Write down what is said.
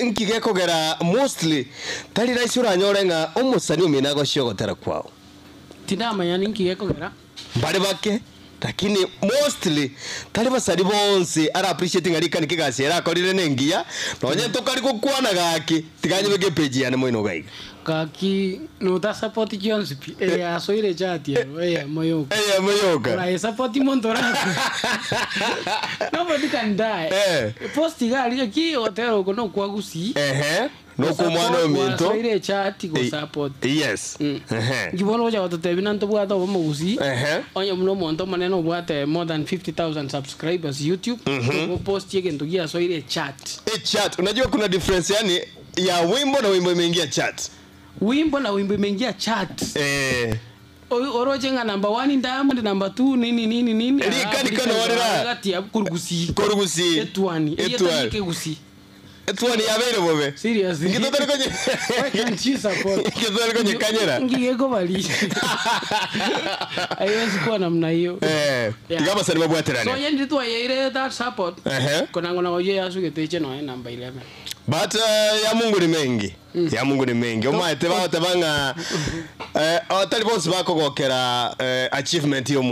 nkigekogera mostly tali raisi uranyorenga omusani uminago ciogotera kwao tinamanya nkigekogera bari bake lakini mostly tali basari bonse ara appreciating ari kan kigasi era akorire nengia nonye tokari kukwana gaki tiganye bege page yane moino gaiga kaki no ta support Johnsipi ya soire chat ya moyoka ora support montora nobody can die post gali ki hotel ko no kwagusi no kumwana minto soire chat ko support yes ngibono ja watote binanto bwa to mogusi onye muno monto maneno bwate more than 50,000 subscribers YouTube ko post yake ndugia soire chat unajua kuna difference yani ya wimbo na wimbo imeingia chat wimbo na wimbo imeingia chat oroje nga number 1 Diamond number 2 nini kani kana warira gati ya kurugusi etwani ya bere bobe seriously ngitotari konye can't you support ngitotari konye kanyera ngigeko bali ayezi kwa namna hiyo tigaba sani mabwaterane so yendi tu ayire that support kona ngona oye yasugeteche no number 11 but ya Mungu ni mengi omaete ba tabanga atali bonse bakogokera achievement yo